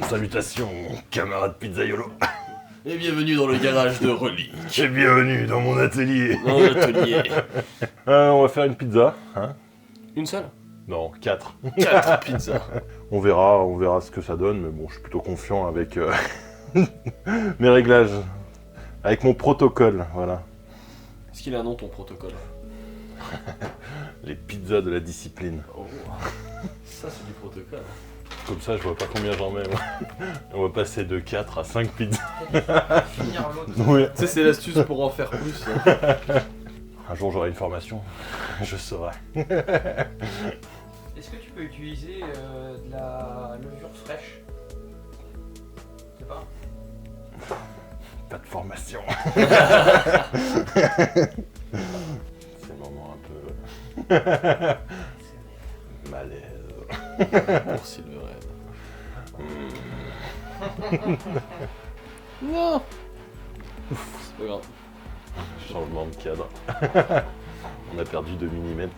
Salutations, camarade pizzaiolo. Et bienvenue dans le garage de Relique. Et bienvenue dans mon atelier. Dans l'atelier. On va faire une pizza, hein? Une seule? Non, 4. 4 pizzas. On verra ce que ça donne, mais bon, je suis plutôt confiant avec mes réglages, avec mon protocole, voilà. Est-ce qu'il a un nom ton protocole? Les pizzas de la discipline. Oh. Ça c'est du protocole. Comme ça, je vois pas combien j'en mets, moi. On va passer de 4 à 5 pizzas. Finir l'autre. Oui. Tu sais, c'est l'astuce pour en faire plus. Un jour, j'aurai une formation, je saurai. Est-ce que tu peux utiliser de la levure fraîche? Je sais pas. Pas de formation. C'est le moment un peu malaise. Pour Silverhead. Non. C'est pas grave. Changement de cadre. On a perdu 2 mm.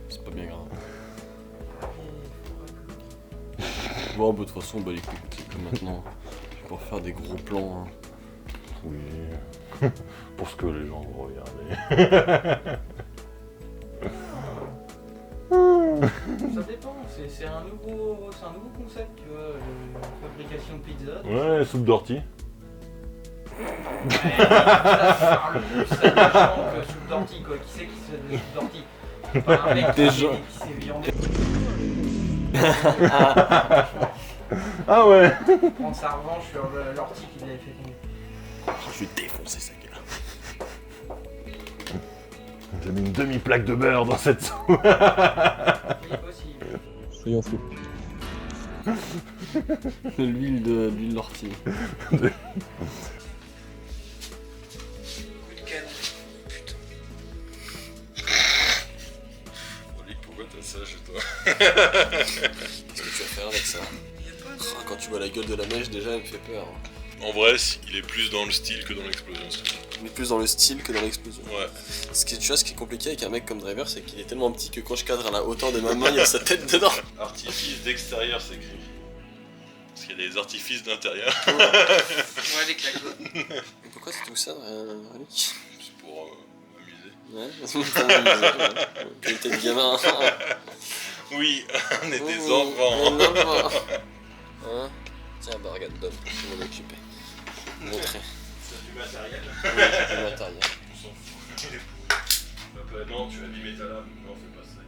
C'est pas bien grave. Bon, bah, de toute façon, bah, les couilles, c'est comme maintenant. Je vais pouvoir faire des gros plans. Hein. Oui. Pour ce que les gens vont regarder. Ça dépend, c'est un nouveau concept, tu vois, la fabrication de pizza. Ouais, soupe d'ortie. Ça parle plus à des gens que soupe d'ortie, quoi. Qui c'est qui se fait de la soupe d'ortie? Pas un mec Des qui gens. s'est viandé. Ah ouais. Prendre sa revanche sur l'ortie qu'il avait fait tomber. Je vais défoncer sa gueule. J'ai mis une demi-plaque de beurre dans cette soupe. Il est possible. Soyons fous. L'huile d'ortie. Coup de canne. Olic, pourquoi t'as ça chez toi? Qu'est-ce que tu vas faire avec ça? Quand tu vois la gueule de la neige, déjà, elle me fait peur. En vrai, il est plus dans le style que dans l'explosion. On est plus dans le style que dans l'explosion. Ouais. Tu vois, ce qui est compliqué avec un mec comme Driver, c'est qu'il est tellement petit que quand je cadre à la hauteur de ma main, il y a sa tête dedans. Artifice d'extérieur, c'est écrit. Parce qu'il y a des artifices d'intérieur. Ouais, les claques. Et pourquoi c'est tout ça, Relic? C'est pour m'amuser. Ouais, qualité de gamin. Oui, on est des Oh, enfants. un enfant. Hein? Tiens, bah regarde, donne, je vais m'en occuper. Montrer. C'est du matériel. Oui, c'est du matériel. On s'en fout. Il est pourri. Bah, non, tu as abîmé ta lame. Non, fais pas ça.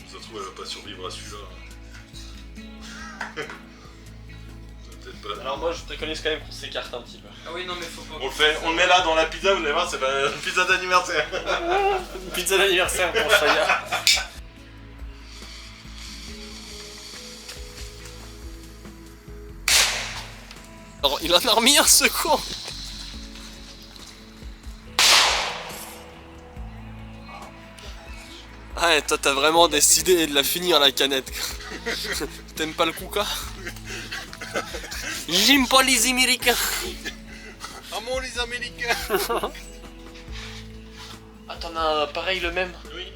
Ça se trouve, elle va pas survivre à celui-là. Peut-être pas. Alors moi, je préconise quand même qu'on s'écarte un petit peu. Ah oui, non, mais faut pas. On le met là dans la pizza, vous allez voir, c'est la pizza d'anniversaire. Pizza d'anniversaire pour Chaya. Alors, il en a remis un second. Ah ouais, toi t'as vraiment décidé de la finir la canette. T'aimes pas le Kuka? J'aime pas les Américains. Ah mon les Américains. Ah t'en as pareil le même? Oui.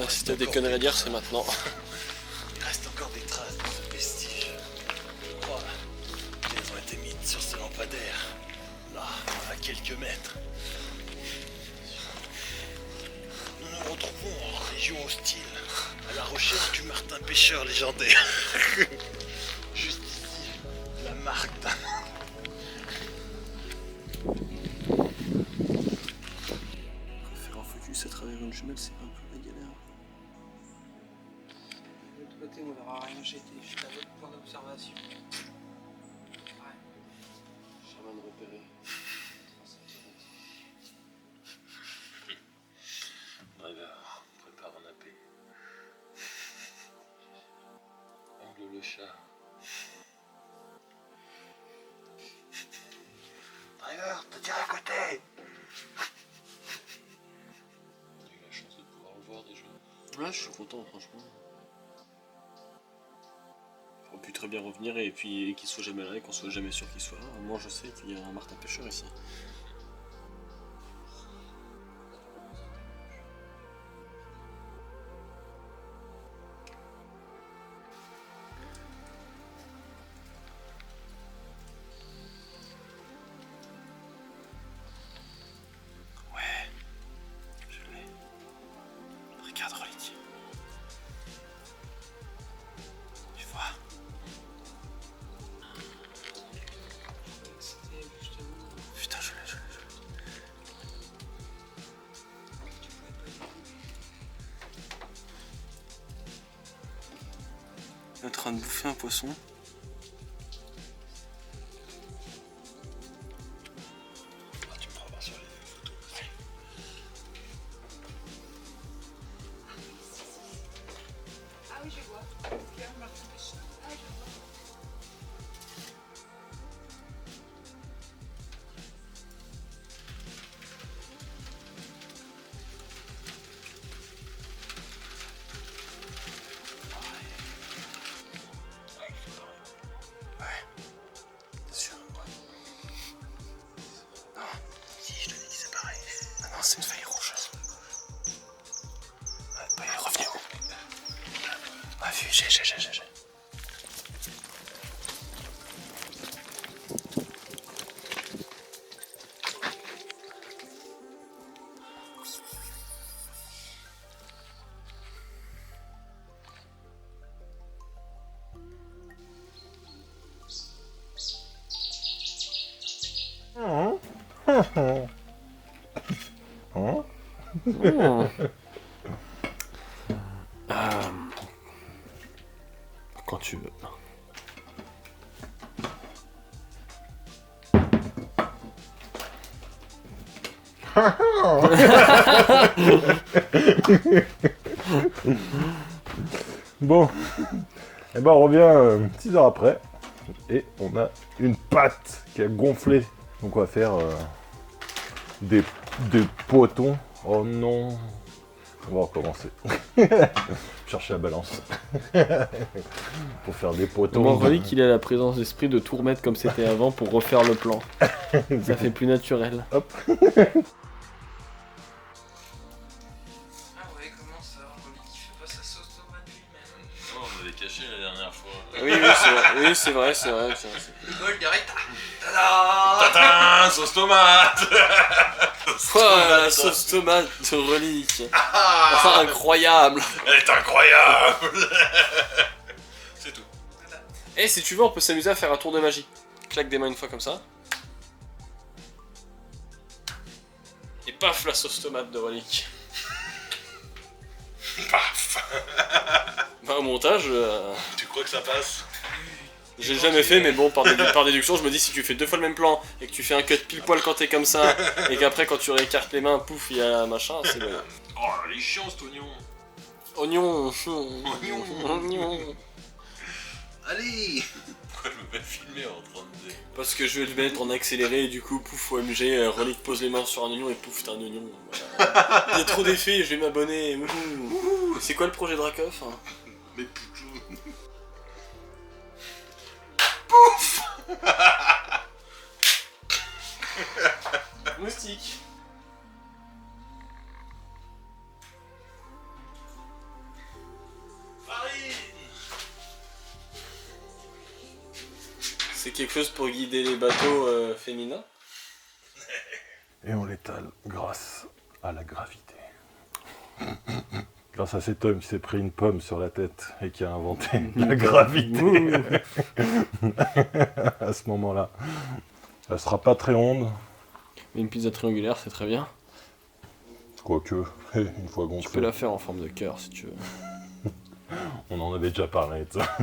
Si t'as des conneries à dire, c'est maintenant. Il reste encore des traces de ce vestige. Je crois qu'elles ont été mises sur ce lampadaire. Là, à quelques mètres. Nous nous retrouvons en région hostile, à la recherche du martin pêcheur légendaire. Juste ici, la marque d'un... Faire un focus à travers une jumelle, c'est un peu la galère. De l'autre côté, on verra rien jeter, juste à votre point d'observation. Ouais. Chaman repéré. Driver, prépare un AP. Angle le chat. Driver, t'as je suis content, franchement. On peut très bien revenir et puis qu'il soit jamais là et qu'on soit jamais sûr qu'il soit là. Moi, je sais qu'il y a un Martin Pêcheur ici. Regarde Relique. Tu vois? Putain, je l'ai. Il est en train de bouffer un poisson. Tu me feras voir sur les photos. Ah oui, je vois. Pierre Martin Pêcheur. Ah, je vois. C'est sûr. Non. Si, je te dis que c'est pareil. Ah non, c'est une feuille rouge. Ouais, bah, il est revenu. Ah, vu, j'ai. Quand tu veux. Bon, et ben on revient 6 heures après et on a une pâte qui a gonflé. Donc on va faire des potons. Oh non, on va recommencer. Chercher la balance pour faire des potons. Moi, Relique qu'il a la présence d'esprit de tout remettre comme c'était avant pour refaire le plan. Ça fait plus naturel. Hop. Ah ouais, comment ça, Relique qui fait pas sa sauce tomate lui-même? Non, on avait caché la dernière fois. Oui, c'est vrai. Rigole direct. Tada! Tadam, sauce tomate. Ouah, la sauce tomate de Relique. Enfin, incroyable. Elle est incroyable. C'est tout. Et si tu veux, on peut s'amuser à faire un tour de magie. Claque des mains une fois comme ça. Et paf, la sauce tomate de Relique. Paf. Bah, au montage, Tu crois que ça passe? j'ai jamais fait, mais bon, par déduction, je me dis si tu fais 2 fois le même plan et que tu fais un cut pile poil quand t'es comme ça, et qu'après quand tu réécartes les mains, pouf, il y a machin, c'est le. Oh, il est chiant cet oignon. Oignon. Oignon. Allez. Pourquoi je me fais filmer en train de... Parce que je vais le mettre en accéléré et du coup, pouf, OMG, Relique pose les mains sur un oignon et pouf, t'as un oignon. Voilà. Il y a trop d'effets, je vais m'abonner. Wouhou. C'est quoi le projet Dracoff hein? Mais poutou. Moustique. C'est quelque chose pour guider les bateaux féminins. Et on l'étale grâce à la gravité. Grâce à cet homme qui s'est pris une pomme sur la tête et qui a inventé la gravité. À ce moment-là. Elle sera pas très ronde. Mais une pizza triangulaire, c'est très bien. Quoique, une fois Tu peux gonflée. la faire en forme de cœur si tu veux. On en avait déjà parlé de ça.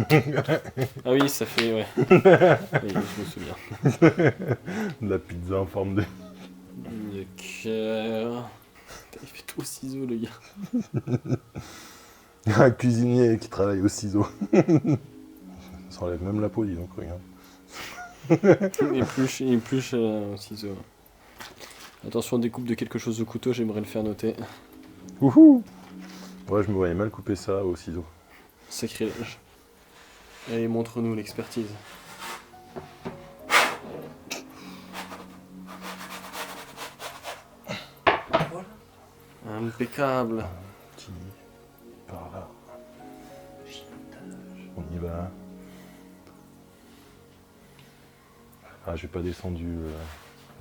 Ah oui, ça fait, ouais. Oui, je me souviens. De la pizza en forme de... De cœur. Putain, il fait tout au ciseau, le gars. Un cuisinier qui travaille au ciseau. Ça enlève même la peau, dis donc, regarde. Il épluche au ciseau. Attention, découpe de quelque chose au couteau, j'aimerais le faire noter. Wouhou! Ouais, je me voyais mal couper ça au ciseau. Sacrilège. Allez, montre-nous l'expertise. Voilà. Impeccable. Petit. Par là. On y va. Ah, j'ai pas descendu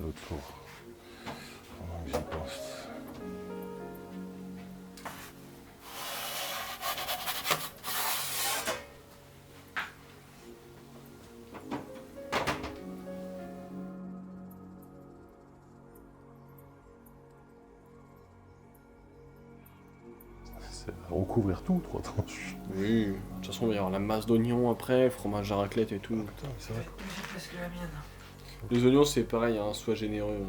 l'autre tour. Pendant que j'y pense. C'est recouvrir tout, 3 tranches. Oui. De toute façon, il va y avoir la masse d'oignons après, fromage à raclette et tout. Putain, c'est vrai. Parce que la mienne. Les oignons, c'est pareil, hein, sois généreux.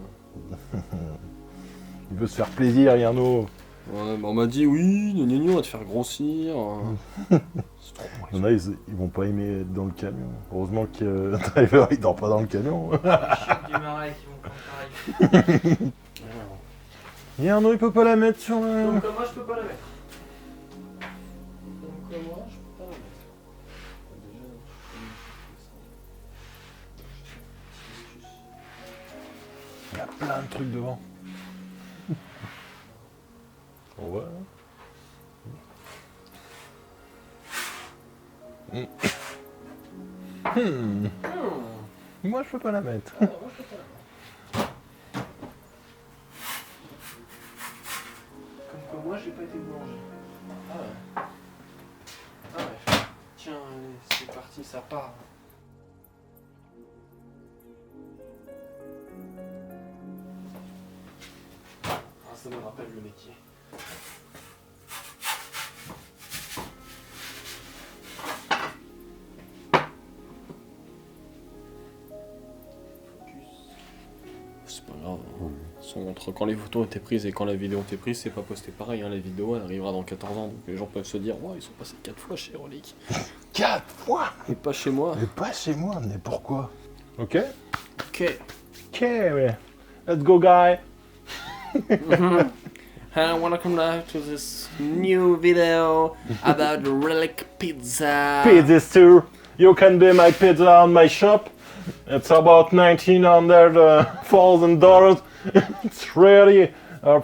Il veut se faire plaisir, Yarno. Ouais, bah on m'a dit oui, les oignons, on va te faire grossir. C'est trop bon. Il y en a, ils vont pas aimer être dans le camion. Heureusement que le driver, il dort pas dans le camion. Chef du marais qui vont quand pareil. Yarno, il peut pas la mettre sur le... Donc moi, je peux pas la mettre. Donc moi, je peux pas la mettre. Il y a plein de trucs devant. On voit. Moi, je peux pas la mettre. Comme quoi, moi, j'ai pas été boulanger. Ah ouais. Ah ouais. Tiens, allez, c'est parti, ça part. Ah, ça me rappelle le métier. C'est pas grave. Entre quand les photos ont été prises et quand la vidéo a été prise, c'est pas posté pareil. Hein. La vidéo, elle arrivera dans 14 ans. Donc les gens peuvent se dire, ouais, ils sont passés 4 fois chez Relic. 4 fois. Et pas chez moi. Mais pas chez moi, mais pourquoi? Ok. Ok. Ok, ouais. Let's go, guy. Hello, welcome back to this new video about the Relic Pizza. Pizza too. You can be my pizza on my shop. It's about $1,900. It's really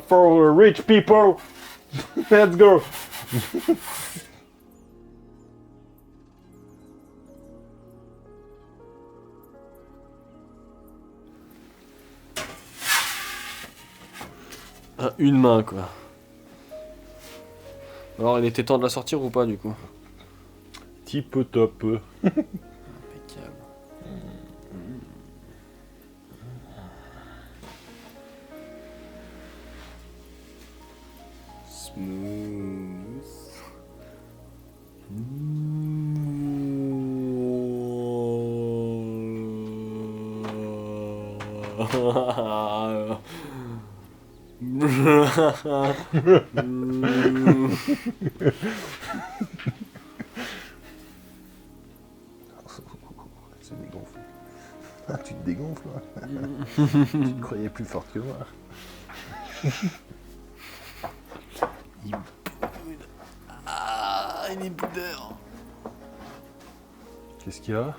for rich people. Let's go. À une main, quoi. Alors, il était temps de la sortir ou pas, du coup? Type top. Impeccable. Smooth. C'est dégonflé. Ah, tu te dégonfles, là. Tu te croyais plus forte que moi. Ah, il est boudeur. Qu'est-ce qu'il y a?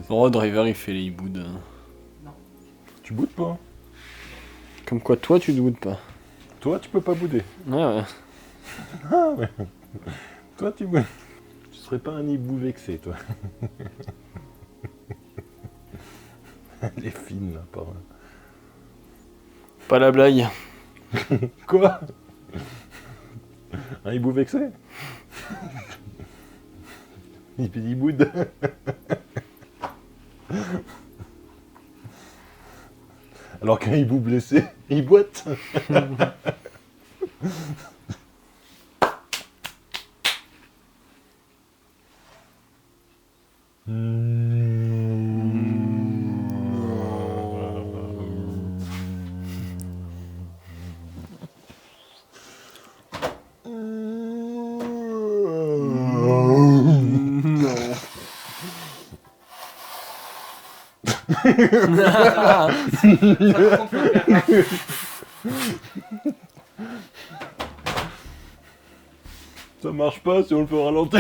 Oh, Driver, il fait les boudes. Tu boudes pas? Comme quoi, toi, tu te boudes pas. Toi, tu peux pas bouder. Ouais. Ah ouais. Toi, tu boudes. Tu serais pas un hibou vexé, toi. Elle est fine, là, par là. Pas la blague. Quoi? Un hibou vexé? Il boude. Alors qu'un hibou blessé, il boite. Ça marche pas si on le fait au ralenti.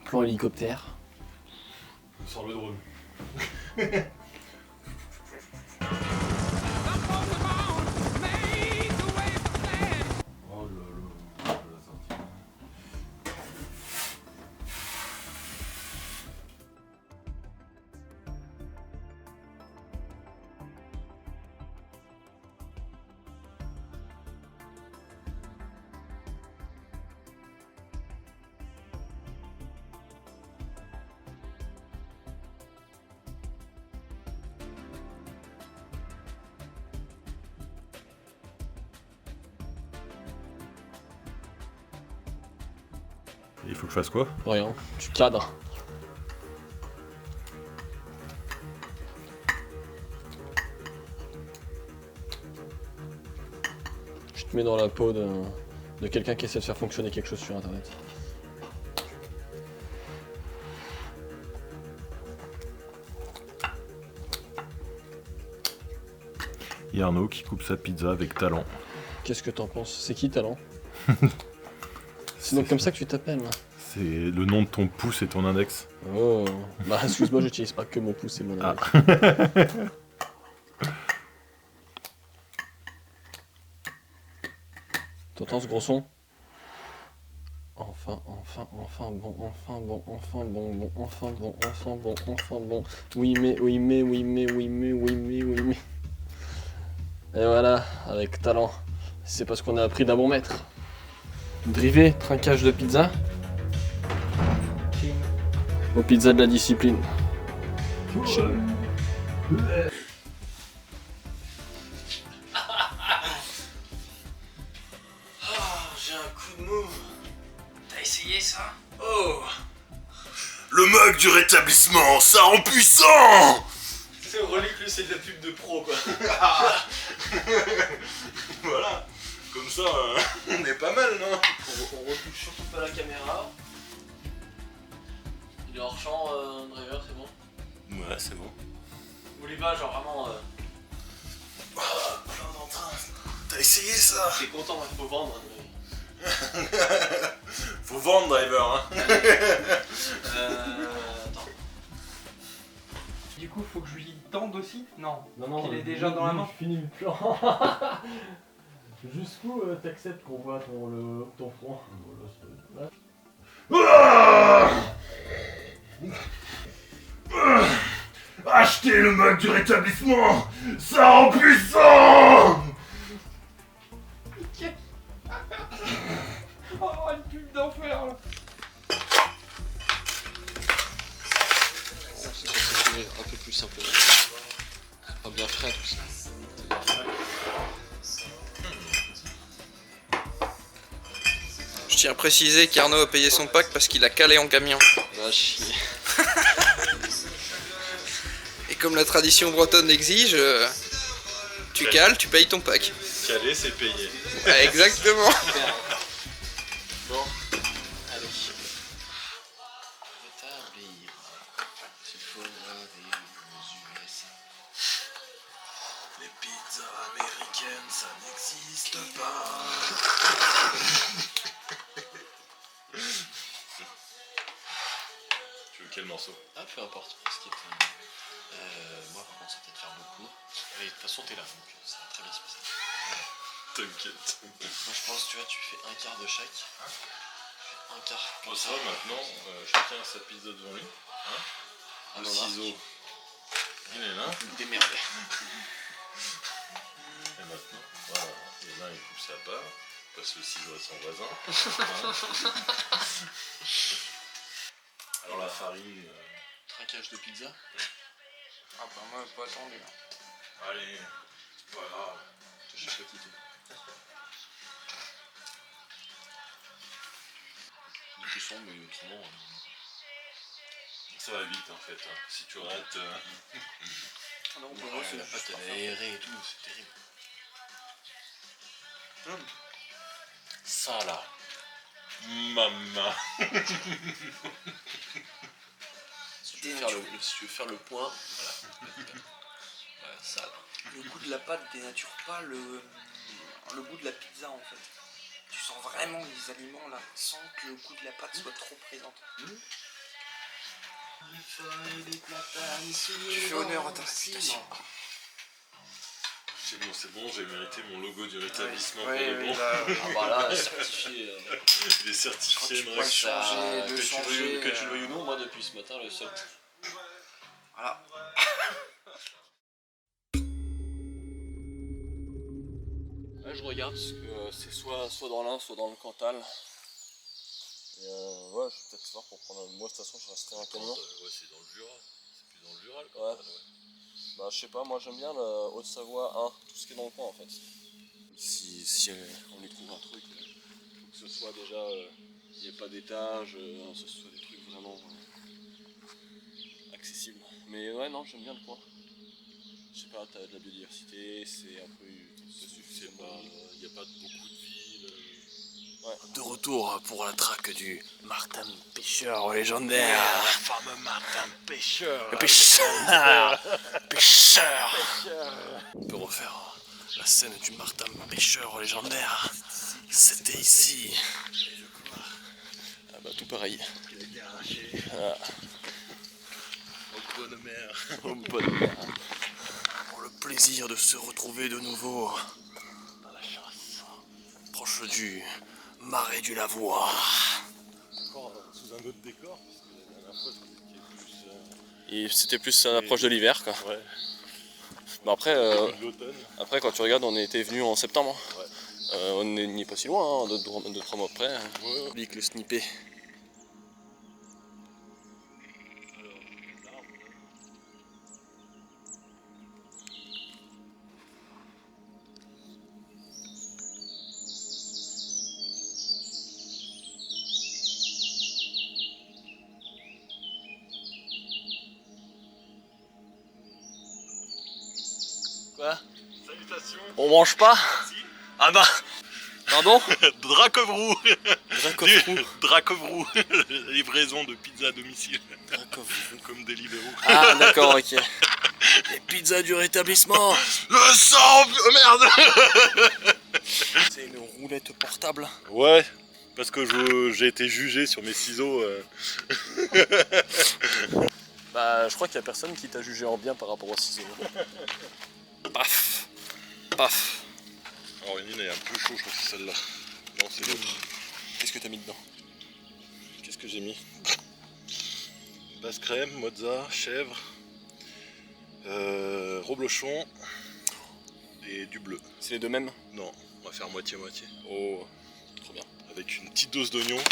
Plan hélicoptère. Sur le drone. Oh là là, la sortie. Il faut que je fasse quoi? Rien, tu cadres. Je te mets dans la peau de quelqu'un qui essaie de faire fonctionner quelque chose sur internet. Il y a Arnaud qui coupe sa pizza avec talent. Qu'est-ce que t'en penses? C'est qui Talent? C'est donc comme ça que tu t'appelles? C'est le nom de ton pouce et ton index. Oh, bah excuse-moi, j'utilise pas que mon pouce et mon index. T'entends ce gros son? Enfin, bon. Oui mais. Et voilà, avec talent. C'est parce qu'on a appris d'un bon maître. Drivé, trinquage de pizza. Aux pizzas de la discipline. J'ai un coup de mou. T'as essayé ça? Oh! Le mug du rétablissement, ça rend puissant. C'est relique, lui, c'est de la pub de pro, quoi. Voilà, comme ça, on est pas mal, non? On retouche surtout pas la caméra. Il est hors champ, driver, c'est bon? Ouais, c'est bon. Vous voulez pas, genre vraiment. Plein d'entrain. T'as essayé ça? T'es content, il faut vendre. Faut vendre, driver, hein. Attends. Du coup, faut que je lui tende aussi? Non. Non, Qu'il est déjà dans la main. Finis le plan. Jusqu'où t'acceptes qu'on voit ton front? Achetez le mug du rétablissement, ça rend puissant. Oh, une pub d'enfer là! Un peu plus simplement. Pas bien frais tout ça. Je tiens à préciser qu'Arnaud a payé son pack parce qu'il a calé en camion. Va chier. Et comme la tradition bretonne l'exige, tu cales, tu payes ton pack. Calé, c'est payé. Ouais, exactement. Bon, allez. Rétablir. Il faudra des USA. Les pizzas américaines, ça n'existe pas. Tu veux quel morceau? Ah, peu importe. Ce qui est, moi, par contre, ça peut te faire beaucoup. Mais de toute façon, t'es là, donc ça va très bien se passer. T'inquiète. Moi, je pense, tu vois, tu fais un quart de chaque. Un quart. Bon, ça va maintenant, chacun a sa pizza devant lui. Hein, Un le ciseau, il est là. Démerdez. Et maintenant, voilà. Et là, il coupe sa part. Passe le ciseau à son voisin. Hein. Alors la farine. Traquage de pizza. Ah bah moi, pas attendu. Allez, c'est pas grave. Je sais pas quitté. Du coup, son, mais autrement. Ça va vite en fait. Hein. Si tu rates. Ah non, pour moi, c'est la pâte, elle est aérée et tout, c'est terrible. Ça là. Maman. Si tu veux faire le point, voilà. Sale. Le goût de la pâte dénature pas le goût de la pizza en fait. Tu sens vraiment les aliments là, sans que le goût de la pâte soit trop présent. Tu fais honneur à ta réputation. C'est bon, j'ai mérité mon logo du rétablissement Ouais, pour de bon. Ah bah là, certifié. Les certifiés, Quand tu me vois reste. changer, que de tu changer. le veuilles ou non, moi depuis ce matin, le seul. Voilà. Là, je regarde parce que c'est soit dans l'Ain, soit dans le Cantal. Et ouais, je vais peut-être voir pour prendre. Moi, de toute façon, je resterai un camion. Ouais, c'est dans le Jura. C'est plus dans le Jura, le Ouais. Cantal, ouais. Bah, je sais pas, moi j'aime bien le Haute-Savoie 1, tout ce qui est dans le coin en fait. Si on y trouve un truc, faut que ce soit déjà. Il n'y ait pas d'étage, que ce soit des trucs vraiment accessibles. Mais ouais, non, j'aime bien le coin. Je sais pas, t'as de la biodiversité, c'est un peu. Ça suffit, Il n'y a pas beaucoup de villes. De retour pour la traque du Martin Pêcheur légendaire. Le fameux Martin Pêcheur. Le pêcheur. Pêcheur. On peut refaire la scène du Martin Pêcheur légendaire. C'était ici. Ah bah tout pareil. Il a été arraché Ah, au bonne mer. oh, bonne mère. Pour le plaisir de se retrouver de nouveau Dans la chasse. proche du marais du Lavoie. Encore sous un autre décor, parce que la dernière fois c'était plus. Et c'était plus à l'approche de l'hiver quoi. Ouais, Mais après, de l'automne. après quand tu regardes, on était venu en septembre. Ouais. On n'est pas si loin, hein, 2-3 mois près. Ouais. Oublie que le snippé. Quoi? Salutations. On mange pas? Ah bah. Pardon? Dracovrou. Dracovrou. Dracovrou. Livraison de pizza à domicile. Dracovrou. Comme Deliveroo. Ah d'accord, ok. Les pizzas du rétablissement. Le sang. Oh merde. C'est une roulette portable. Ouais, parce que j'ai été jugé sur mes ciseaux. Bah je crois qu'il y a personne qui t'a jugé en bien par rapport aux ciseaux. Paf. Paf. Alors une est un peu chaud, je crois que c'est celle-là. Non, c'est l'autre. Qu'est-ce que t'as mis dedans? Qu'est-ce que j'ai mis? Basse crème, mozza, chèvre, reblochon et du bleu. C'est les deux mêmes? Non, on va faire moitié-moitié. Oh, trop bien. Avec une petite dose d'oignon.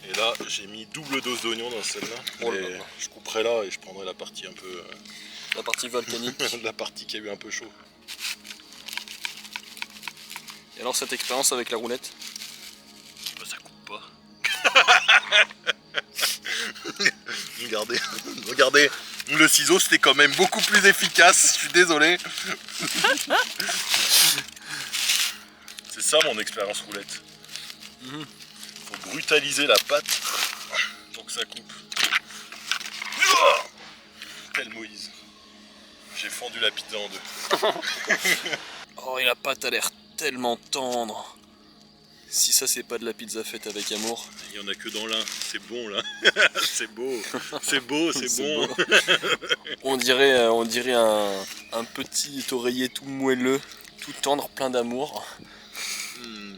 Et là, j'ai mis double dose d'oignon dans celle-là. Oh là Et là. je couperai là et je prendrai la partie un peu. La partie volcanique. La partie qui a eu un peu chaud. Et alors cette expérience avec la roulette? Bah, ça coupe pas. Regardez, regardez, le ciseau c'était quand même beaucoup plus efficace, je suis désolé. C'est ça mon expérience roulette. Faut brutaliser la pâte pour que ça coupe. Tel Moïse. J'ai fendu la pizza en deux. Oh et la pâte a l'air tellement tendre. Si ça c'est pas de la pizza faite avec amour. Il y en a que dans l'un, c'est bon là. C'est beau, c'est beau, c'est C'est bon. beau. On dirait un petit oreiller tout moelleux, tout tendre, plein d'amour. Hmm.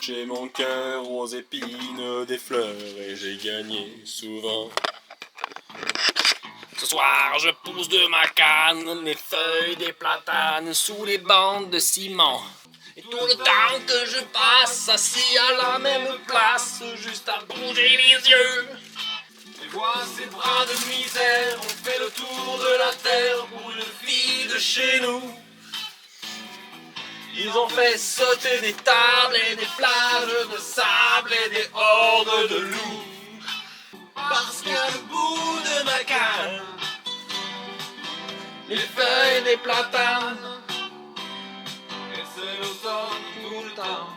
J'ai mon cœur aux épines des fleurs et j'ai gagné souvent. Ce soir, je pousse de ma canne les feuilles des platanes sous les bandes de ciment. Et tout le temps que je passe assis à la même place, juste à bouger les yeux. Je vois ces bras de misère, on fait le tour de la terre pour une fille de chez nous. Ils ont fait sauter des tables et des plages de sable et des hordes de loups. Parce qu'à le bout de ma canne, les feuilles des platanes. Et c'est l'automne tout le temps.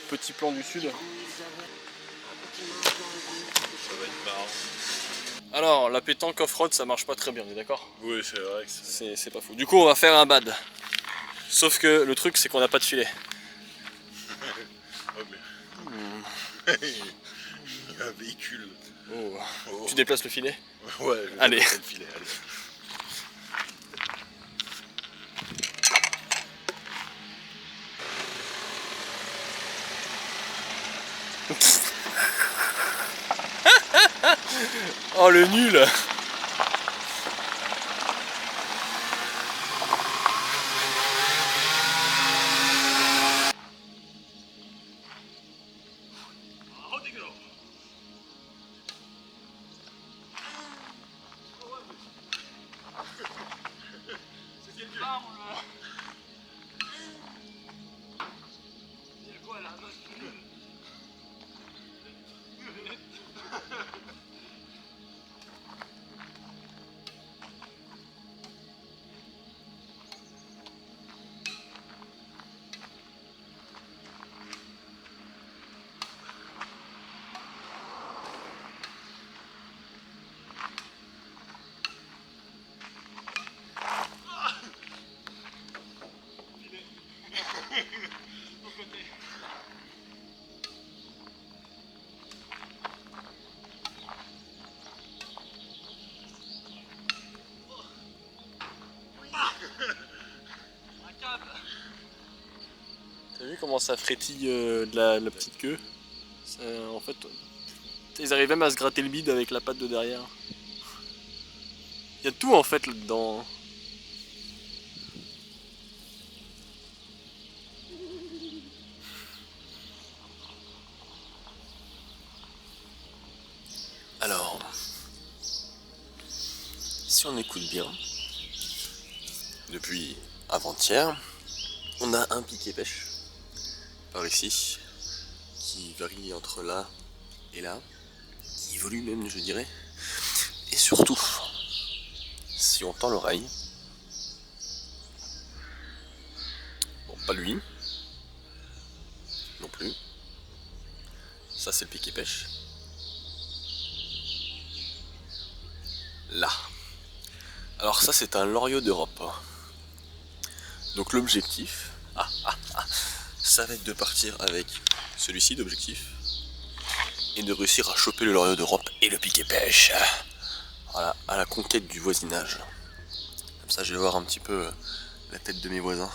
Petit plan du sud. Ça va être marrant. Alors, la pétanque off-road, ça marche pas très bien, on est d'accord? Oui, c'est vrai que C'est pas fou. Du coup, on va faire un bad. Sauf que le truc, c'est qu'on n'a pas de filet. Oh, mais... Il y a un véhicule. Oh. Oh. Tu déplaces le filet? Ouais, je vais Allez. mettre le filet, allez. Oh, le nul! T'as vu comment ça frétille de la petite queue? Ça, en fait, ils arrivent même à se gratter le bide avec la patte de derrière. Il y a tout en fait là-dedans. Alors, si on écoute bien, depuis avant-hier, on a un piquet pêche par ici qui varie entre là et là, qui évolue même, je dirais. Et surtout, si on tend l'oreille, bon, pas lui non plus, ça c'est le piquet pêche. Là. Alors ça c'est un loriot d'Europe. Donc l'objectif, ça va être de partir avec celui-ci d'objectif et de réussir à choper le loriot d'Europe et le piquet pêche. Voilà, à la conquête du voisinage. Comme ça je vais voir un petit peu la tête de mes voisins.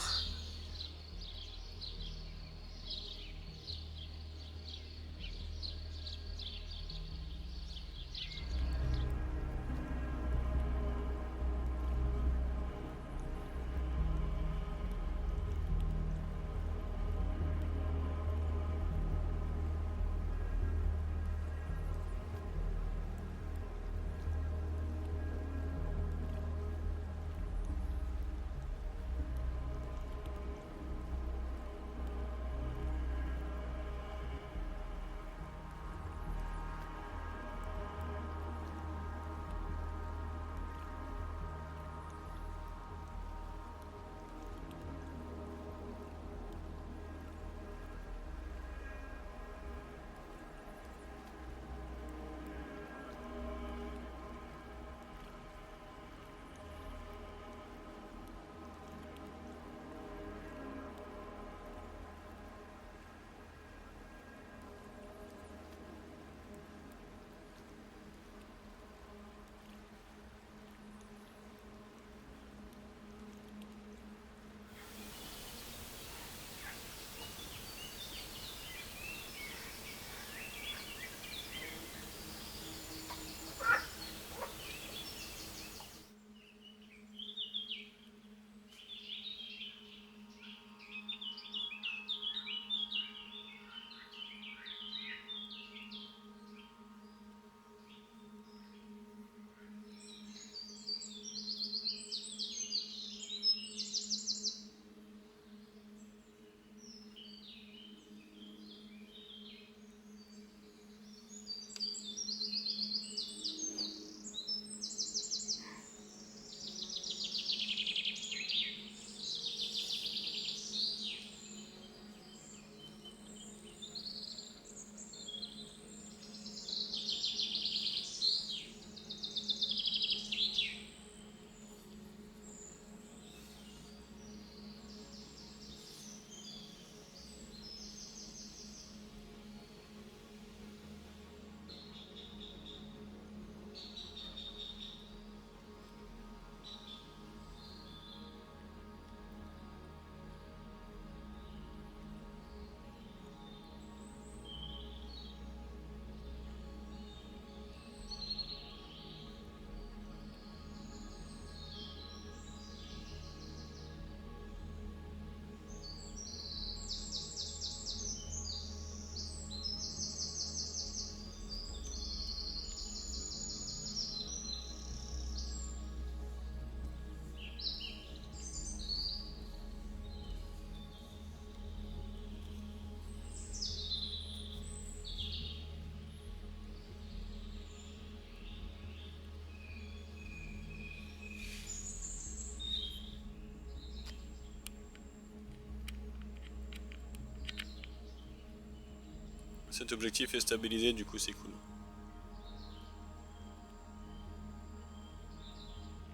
Cet objectif est stabilisé, du coup c'est cool.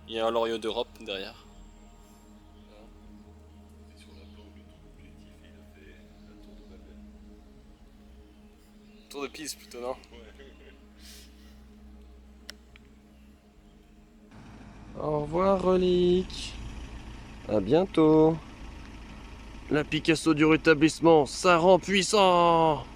Il y a un Loriot d'Europe derrière. Sur la plan où ton objectif il a fait la tour de Babel. Tour de Pise plutôt, non? Au revoir Relique. À bientôt. La Picasso du rétablissement, ça rend puissant.